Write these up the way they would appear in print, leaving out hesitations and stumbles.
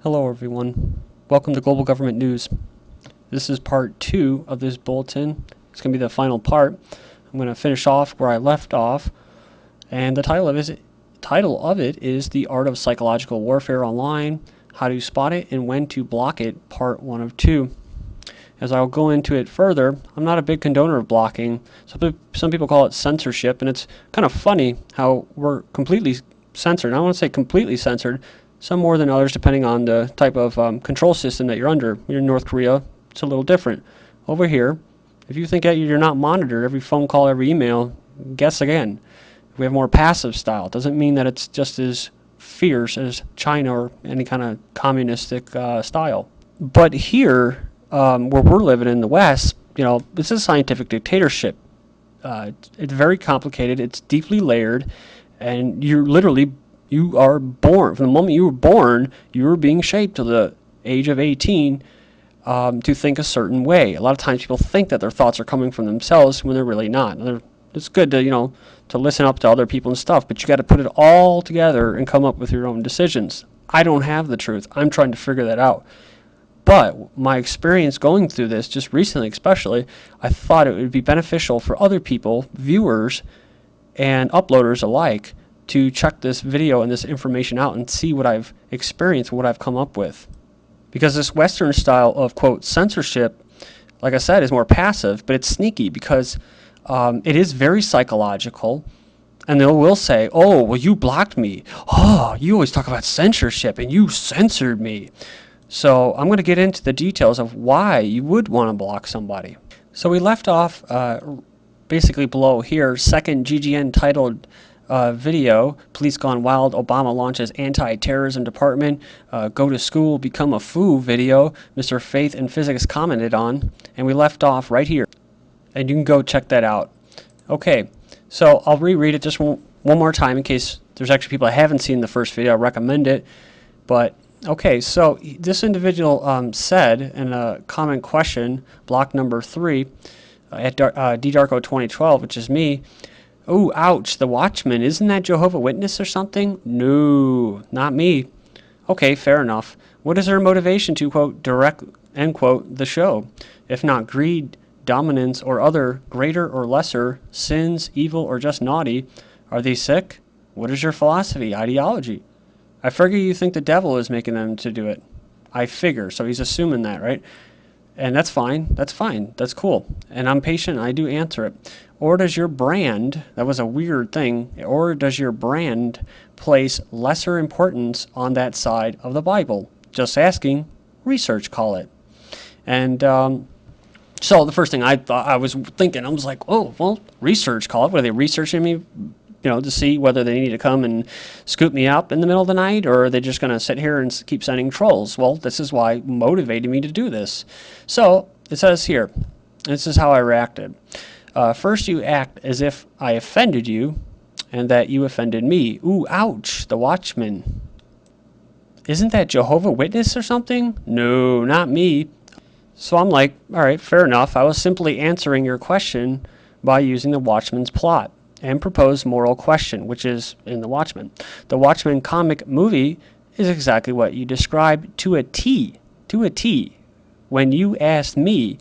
Hello everyone. Welcome to Global Government News. This is part 2 of this bulletin. It's going to be the final part. I'm going to finish off where I left off, and the title of it is The Art of Psychological Warfare Online, How to Spot It and When to Block It, part 1 of 2. As I'll go into it further, I'm not a big condoner of blocking. Some people call it censorship, and it's kind of funny how we're completely censored. I don't want to say completely censored, some more than others depending on the type of control system that you're under. You're in North Korea, it's a little different. Over here, if you think that you're not monitored, every phone call, every email, guess again. We have more passive style. It doesn't mean that it's just as fierce as China or any kind of communistic style. But here, where we're living in the West, this is a scientific dictatorship. It's very complicated, it's deeply layered, and you are born. From the moment you were born, you were being shaped to the age of 18 to think a certain way. A lot of times people think that their thoughts are coming from themselves when they're really not. It's good to, to listen up to other people and stuff, but you got to put it all together and come up with your own decisions. I don't have the truth. I'm trying to figure that out. But my experience going through this, just recently especially, I thought it would be beneficial for other people, viewers and uploaders alike, to check this video and this information out and see what I've experienced, what I've come up with. Because this Western style of, quote, censorship, like I said, is more passive, but it's sneaky because it is very psychological. And they will say, oh, well, you blocked me. Oh, you always talk about censorship and you censored me. So I'm going to get into the details of why you would want to block somebody. So we left off basically below here, second GGN titled video, Police Gone Wild, Obama launches anti-terrorism department, go to school, become a foo video, Mr. Faith and Physics commented on, and we left off right here. And you can go check that out. Okay, so I'll reread it just one more time in case there's actually people that haven't seen the first video. I recommend it. But, okay, so this individual said in a comment question, block number 3, at DDarko 2012, which is me, "Oh, ouch, the Watchman, isn't that Jehovah's Witness or something?" No, not me. Okay, fair enough. What is their motivation to, quote, direct, end quote, the show? If not greed, dominance, or other greater or lesser sins, evil, or just naughty, are they sick? What is your philosophy, ideology? I figure you think the devil is making them to do it. I figure, so he's assuming that, right? And that's fine, that's cool. And I'm patient, I do answer it. Or does your brand, that was a weird thing, or does your brand place lesser importance on that side of the Bible? Just asking, research call it. And so the first thing I was like, oh, well, research call it. What, are they researching me, to see whether they need to come and scoop me up in the middle of the night, or are they just going to sit here and keep sending trolls? Well, this is why motivated me to do this. So it says here, this is how I reacted. First, you act as if I offended you and that you offended me. Ooh, ouch, the Watchman. Isn't that Jehovah's Witness or something? No, not me. So I'm like, all right, fair enough. I was simply answering your question by using the Watchman's plot and proposed moral question, which is in the Watchman. The Watchmen comic movie is exactly what you described to a T. To a T. When you asked me,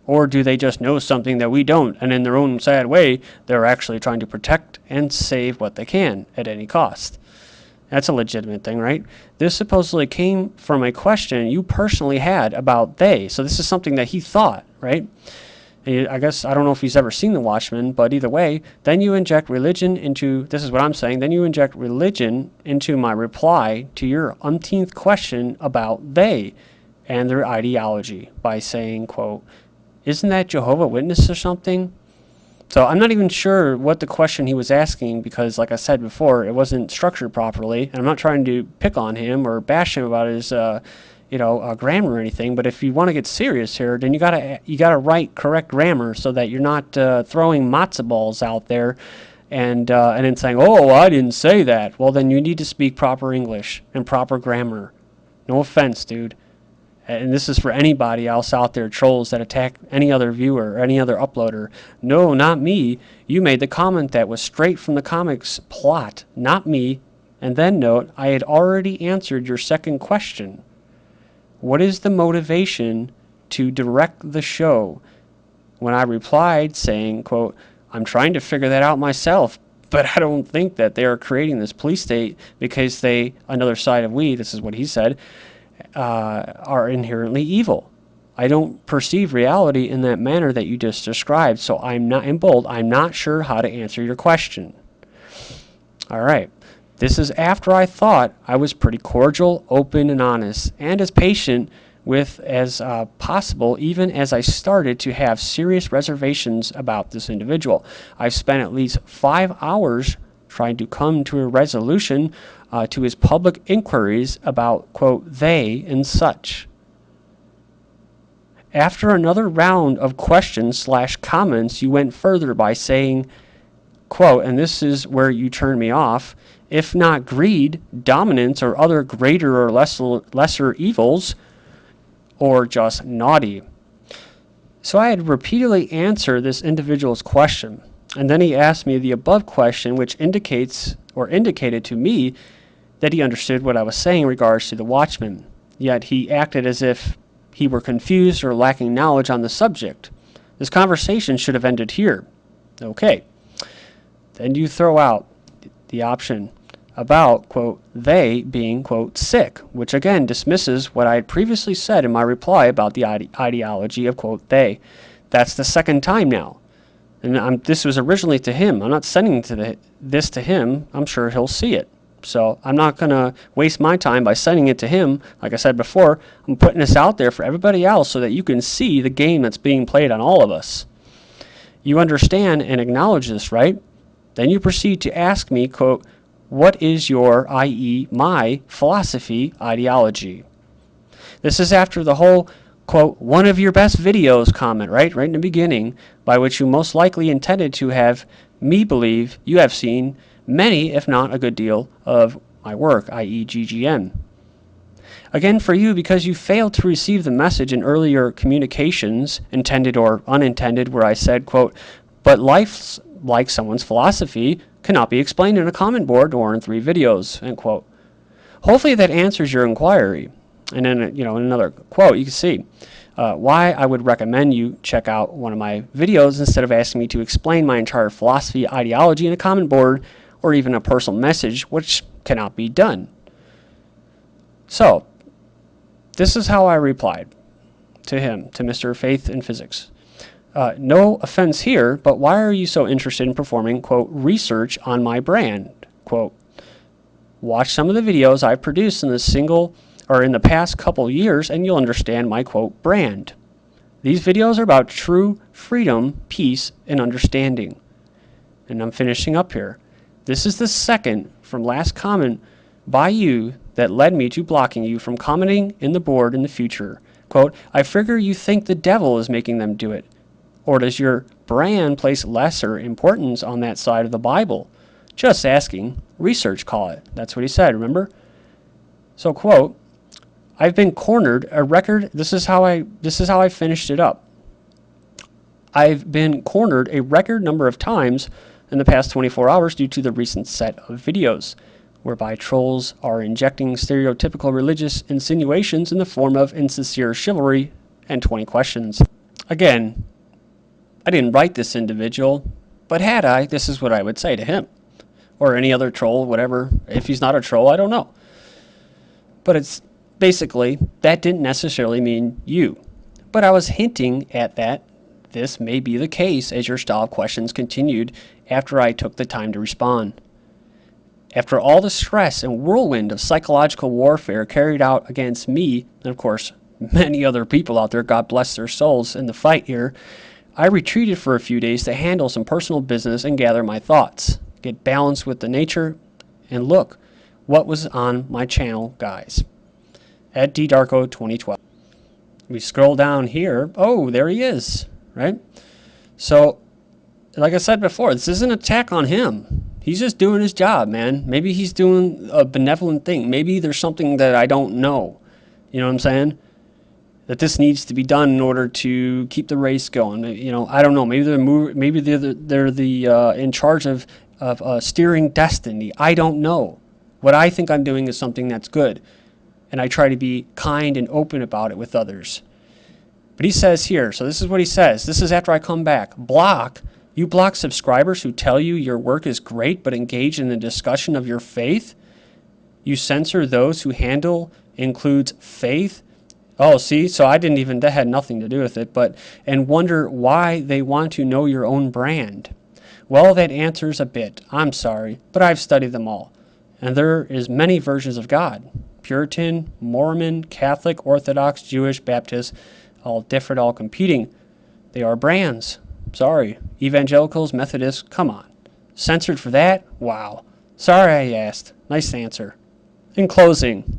or do they just know something that we don't, and in their own sad way, they're actually trying to protect and save what they can at any cost? That's a legitimate thing, right? This supposedly came from a question you personally had about they. So this is something that he thought, right? I guess, I don't know if he's ever seen The Watchmen, but either way, then you inject religion into, this is what I'm saying, then you inject religion into my reply to your umpteenth question about they and their ideology by saying, quote, isn't that Jehovah's Witness or something? So I'm not even sure what the question he was asking because, like I said before, it wasn't structured properly. And I'm not trying to pick on him or bash him about his, grammar or anything. But if you want to get serious here, then you gotta write correct grammar so that you're not throwing matzo balls out there and then saying, oh, I didn't say that. Well, then you need to speak proper English and proper grammar. No offense, dude. And this is for anybody else out there, trolls that attack any other viewer or any other uploader. No, not me. You made the comment that was straight from the comics plot, not me. And then note, I had already answered your second question. what is the motivation to direct the show? When I replied saying, quote, I'm trying to figure that out myself, but I don't think that they are creating this police state because they, another side of we, this is what he said, are inherently evil. I don't perceive reality in that manner that you just described, so I'm not, in bold, I'm not sure how to answer your question. All right. This is after I thought I was pretty cordial, open, and honest, and as patient with as possible, even as I started to have serious reservations about this individual. I've spent at least 5 hours trying to come to a resolution to his public inquiries about, quote, they and such. After another round of questions/comments, you went further by saying, quote, and this is where you turn me off, if not greed, dominance, or other greater or lesser evils, or just naughty. So I had repeatedly answered this individual's question, and then he asked me the above question, which indicated to me that he understood what I was saying in regards to the watchman, yet he acted as if he were confused or lacking knowledge on the subject. This conversation should have ended here. Okay. Then you throw out the option about, quote, they being, quote, sick, which again dismisses what I had previously said in my reply about the ideology of, quote, they. That's the second time now. And this was originally to him. I'm not sending this to him. I'm sure he'll see it. So I'm not going to waste my time by sending it to him. Like I said before, I'm putting this out there for everybody else so that you can see the game that's being played on all of us. You understand and acknowledge this, right? Then you proceed to ask me, quote, what is your, i.e., my philosophy, ideology? This is after the whole, quote, one of your best videos comment, right in the beginning, by which you most likely intended to have me believe you have seen many, if not a good deal, of my work, i.e. GGN. Again, for you, because you failed to receive the message in earlier communications, intended or unintended, where I said, quote, but life's like someone's philosophy cannot be explained in a comment board or in 3 videos, end quote. Hopefully that answers your inquiry. And then, in another quote, you can see why I would recommend you check out one of my videos instead of asking me to explain my entire philosophy, ideology in a comment board or even a personal message, which cannot be done. So, this is how I replied to him, to Mr. Faith in Physics. No offense here, but why are you so interested in performing, quote, research on my brand? Quote, watch some of the videos I've produced in the past couple years and you'll understand my, quote, brand. These videos are about true freedom, peace, and understanding. And I'm finishing up here. This is the second from last comment by you that led me to blocking you from commenting in the board in the future. Quote, I figure you think the devil is making them do it. Or does your brand place lesser importance on that side of the Bible? Just asking. Research, call it. That's what he said, remember? So, quote, I've been cornered a record. This is how I finished it up. I've been cornered a record number of times in the past 24 hours due to the recent set of videos, whereby trolls are injecting stereotypical religious insinuations in the form of insincere chivalry and 20 questions. Again, I didn't write this individual, but had I, this is what I would say to him. Or any other troll, whatever. If he's not a troll, I don't know. But it's basically, that didn't necessarily mean you. But I was hinting at that this may be the case as your style of questions continued after I took the time to respond. After all the stress and whirlwind of psychological warfare carried out against me, and of course many other people out there, God bless their souls, in the fight here, I retreated for a few days to handle some personal business and gather my thoughts, get balanced with the nature, and look what was on my channel, guys. At DDarko 2012. We scroll down here. Oh, there he is, right? So, like I said before, this isn't an attack on him. He's just doing his job, man. Maybe he's doing a benevolent thing. Maybe there's something that I don't know. You know what I'm saying? That this needs to be done in order to keep the race going. I don't know. Maybe they're in charge of steering destiny. I don't know. What I think I'm doing is something that's good. and I try to be kind and open about it with others. But he says here, so this is what he says. This is after I come back. You block subscribers who tell you your work is great but engage in the discussion of your faith. You censor those who handle includes faith. Oh, see, so that had nothing to do with it, and wonder why they want to know your own brand. Well, that answers a bit. I'm sorry, but I've studied them all. And there is many versions of God. Puritan, Mormon, Catholic, Orthodox, Jewish, Baptist, all different, all competing. They are brands. Sorry. Evangelicals, Methodists, come on. Censored for that? Wow. Sorry I asked. Nice answer. In closing,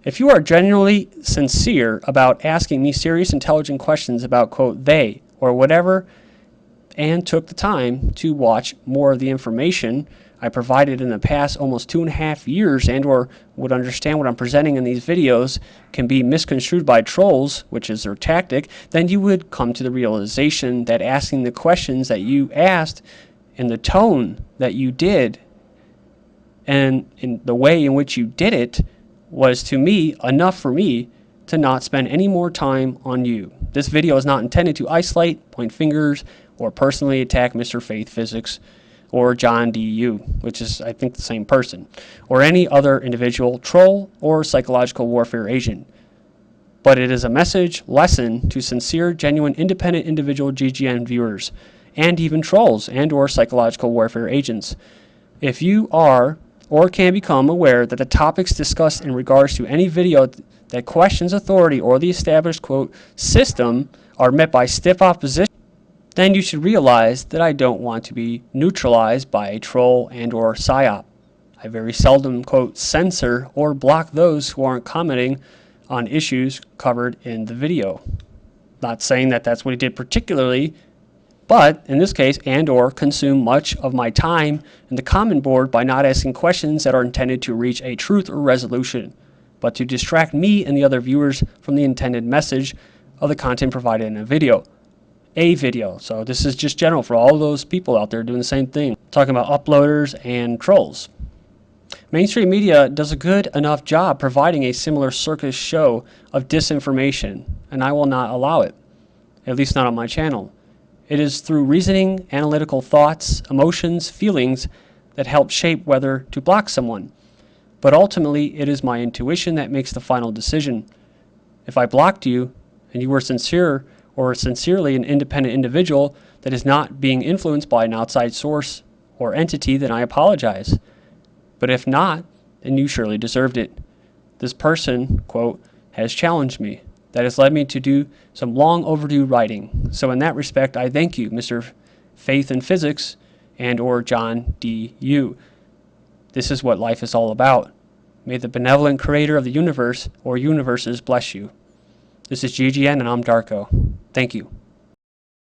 if you are genuinely sincere about asking me serious, intelligent questions about, quote, they, or whatever, and took the time to watch more of the information I provided in the past almost 2.5 years and or would understand what I'm presenting in these videos can be misconstrued by trolls, which is their tactic, then you would come to the realization that asking the questions that you asked in the tone that you did and in the way in which you did it was, to me, enough for me to not spend any more time on you. This video is not intended to isolate, point fingers, or personally attack Mr. Faith Physics or John D.U., which is, I think, the same person, or any other individual troll or psychological warfare agent. But it is a lesson to sincere, genuine, independent individual GGN viewers, and even trolls and or psychological warfare agents. If you are or can become aware that the topics discussed in regards to any video that questions authority or the established, quote, system are met by stiff opposition, then you should realize that I don't want to be neutralized by a troll and or psyop. I very seldom, quote, censor or block those who aren't commenting on issues covered in the video. Not saying that that's what he did particularly, but in this case, and or consume much of my time in the comment board by not asking questions that are intended to reach a truth or resolution, but to distract me and the other viewers from the intended message of the content provided in a video. So this is just general for all those people out there doing the same thing, talking about uploaders and trolls. Mainstream media does a good enough job providing a similar circus show of disinformation, and I will not allow it, at least not on my channel. It is through reasoning, analytical thoughts, emotions, feelings that help shape whether to block someone. But ultimately, it is my intuition that makes the final decision. If I blocked you and you were sincere or sincerely an independent individual that is not being influenced by an outside source or entity, then I apologize. But if not, then you surely deserved it. This person, quote, has challenged me. That has led me to do some long overdue writing. So in that respect, I thank you, Mr. Faith and Physics and or John D.U. This is what life is all about. May the benevolent creator of the universe or universes bless you. This is GGN and I'm Darko. Thank you.